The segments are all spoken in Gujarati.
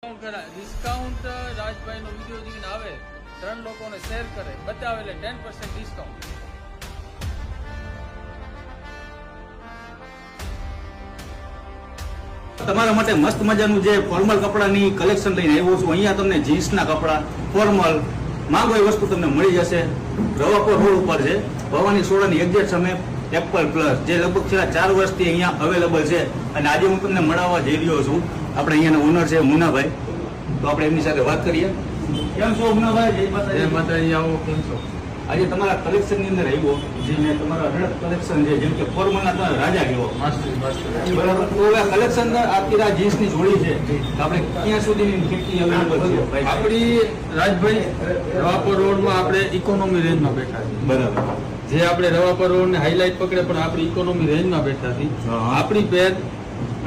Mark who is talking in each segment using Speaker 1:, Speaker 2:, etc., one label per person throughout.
Speaker 1: ડિસ્કાઉન્ટ રાજભાઈનો વિડીયો જોઈને આવે 3 લોકોને શેર કરે બતાવે એટલે 10% ડિસ્કાઉન્ટ.
Speaker 2: તમારા માટે મસ્ત મજાનું જે ફોર્મલ કપડાની કલેક્શન લઈને આવ્યો છું. અહીંયા તમને જીન્સના કપડા ફોર્મલ માંગો એ વસ્તુ તમને મળી જશે. રવાપર રોડ ઉપર છે, ભવાની સોડાની એક્ઝેક્ટ સામે એપલ પ્લસ, જે લગભગ છેલ્લા 4 વર્ષથી અહીંયા અવેલેબલ છે. અને આજે હું તમને મળવા જઈ રહ્યો છું. આપણે અહીંયાના ઓનર છે મુનાભાઈ, તો આપણે એમની સાથે વાત કરીએ. કેમ છો મુનાભાઈ?
Speaker 1: એ માતાજી આવો, કેમ છો?
Speaker 2: આજે તમારા કલેક્શન ની અંદર આવ્યો જે મેં તમારા અઢળક કલેક્શન છે, જેમ કે ફોર્મલના તમે રાજા કહેવો. બરાબર. તો હવે કલેક્શન આખી જીન્સ ની જોડી છે, આપણે ક્યાં સુધીની કેટલી અવેલેબલ છે?
Speaker 1: આપણી રાજભાઈ રવાપર રોડમાં આપણે ઇકોનોમી રેન્જમાં બેઠા છીએ.
Speaker 2: બરાબર.
Speaker 1: જે આપણે રવાપર રોડ ને હાઇલાઇટ પકડે પણ આપણી ઇકોનોમી રેન્જમાં બેઠા છીએ. આપણી પેર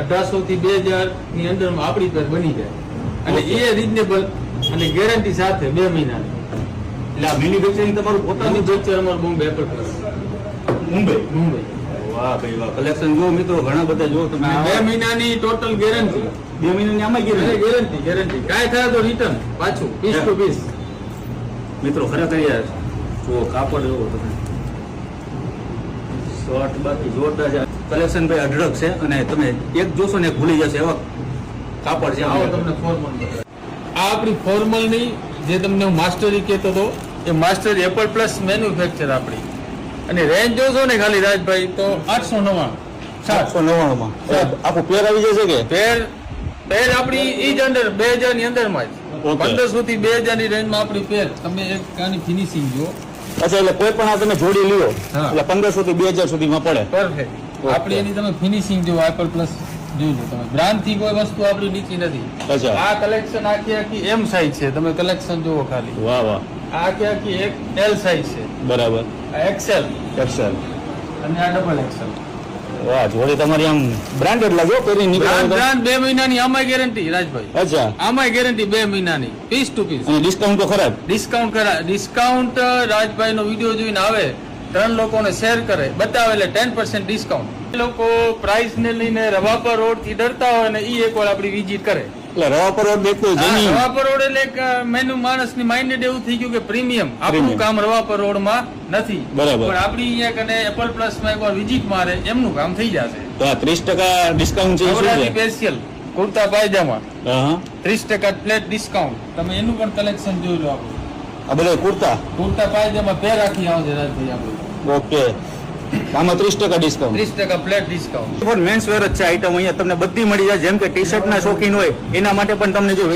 Speaker 1: 1800 થી 2000 ની અંદરમાં આપણી પેર બની જાય અને એ રિઝનેબલ અને ગેરંટી સાથે 2 મહિનાની.
Speaker 2: એટલે આ મેન્યુફેક્ચરિંગ તમારું પોતાનું
Speaker 1: મેન્યુફેક્ચર અમારું બોમ્બે એપલ પ્લસ
Speaker 2: મુંબઈ. વાહ ભાઈ વાહ. કલેક્શન જો મિત્રો ઘણા બધા જો તમે
Speaker 1: 2 મહિનાની ટોટલ ગેરંટી.
Speaker 2: 2 મહિનાની આમાં
Speaker 1: ગેરંટી કાંઈ થાય તો રિટર્ન પાછું પીસ ટુ પીસ.
Speaker 2: મિત્રો ખરેખર યાર જો કાપડ જોવો તમે, શર્ટ બાકી જોરદાર છે. કલેક્શન ભાઈ અઢળક છે અને તમે એક જોશો ને એક ભૂલી જશે એવા કાપડ છે.
Speaker 1: આવો તમને ફોર્મલ બતાવું. આ આપણી ફોર્મલની જે તમને હું માસ્ટરી કહેતો હતો એ માસ્ટર એપલ પ્લસ મેન્યુફેક્ચર આપણી. અને રેન્જ જોશો ને ખાલી રાજભાઈ તો 899.
Speaker 2: 799 માં આખું પેર આવી જશે કે
Speaker 1: પેર આપણી ઈ જ અંડર 2000 ની અંદરમાં જ. 1500 થી 2000 ની રેન્જમાં આપણી પેર. તમે એક આની ફિનિશિંગ જો.
Speaker 2: અચ્છા, એટલે કોઈ પણ આ તમે જોડી લ્યો
Speaker 1: હા.
Speaker 2: એટલે 1500 થી 2000 સુધીમાં પડે.
Speaker 1: પરફેક્ટ. આપણી એની તમે ફિનિશિંગ જો એપલ પ્લસ જોજો તમે. બ્રાન્ડ થી કોઈ વસ્તુ આપણી નીચી નથી.
Speaker 2: અચ્છા.
Speaker 1: આ કલેક્શન આખી એમ સાઈઝ છે, તમે કલેક્શન જુઓ ખાલી.
Speaker 2: વાહ વાહ.
Speaker 1: આ આખી એક એલ સાઈઝ છે,
Speaker 2: બરાબર.
Speaker 1: આ એક્સેલ
Speaker 2: એક્સેલ
Speaker 1: અને આ ડબલ એક્સેલ.
Speaker 2: વાહ, જોડી તમારી આમ બ્રાન્ડેડ લાગ્યો પેરી નીકળે.
Speaker 1: બ્રાન્ડ 2 મહિનાની આમાંય ગેરંટી રાજભાઈ.
Speaker 2: અચ્છા.
Speaker 1: આમાંય ગેરંટી 2 મહિનાની પીસ ટુ પીસ.
Speaker 2: અને ડિસ્કાઉન્ટ તો ખરા?
Speaker 1: ડિસ્કાઉન્ટ રાજભાઈનો વિડીયો જોઈને આવે 3 લોકોને શેર કરે બતાવે એટલે 10% ડિસ્કાઉન્ટ. એ લોકો પ્રાઇસ ને લઈને રવાપર રોડ થી ડરતા હોય ને ઈ એકવાર આપણી વિઝિટ કરે.
Speaker 2: એટલે રવાપર રોડ દેખતો
Speaker 1: રવાપર રોડ એટલે એક મેનુ માણસની માઇન્ડેડ એવું થઈ ગયું કે પ્રીમિયમ. આપણું કામ રવાપર રોડમાં નથી.
Speaker 2: બરાબર.
Speaker 1: પણ આપણી અહીંયા કને એપલ પ્લસ માં એકવાર વિઝિટ મારે એમનું કામ થઈ જશે.
Speaker 2: તો આ 30% ડિસ્કાઉન્ટ છે શું છે?
Speaker 1: સ્પેશિયલ કુર્તા પાયજામા
Speaker 2: હા,
Speaker 1: 30% ફ્લેટ ડિસ્કાઉન્ટ. તમે એનું પણ કલેક્શન જોઈ લો. આપણું
Speaker 2: આ બધા
Speaker 1: કુર્તા પાયજામા પેર રાખી આવશે રાજભાઈ આપણું.
Speaker 2: ઓકે. આમાં 30% ડિસ્કાઉન્ટ.
Speaker 1: 30% flat discount.
Speaker 2: પણ મેન્સ વેર જ છે આઈટમ. અહીંયા તમને બધી મળી જાય. જેમ કે ટી શર્ટ ના શોખીન હોય એના માટે પણ તમને જો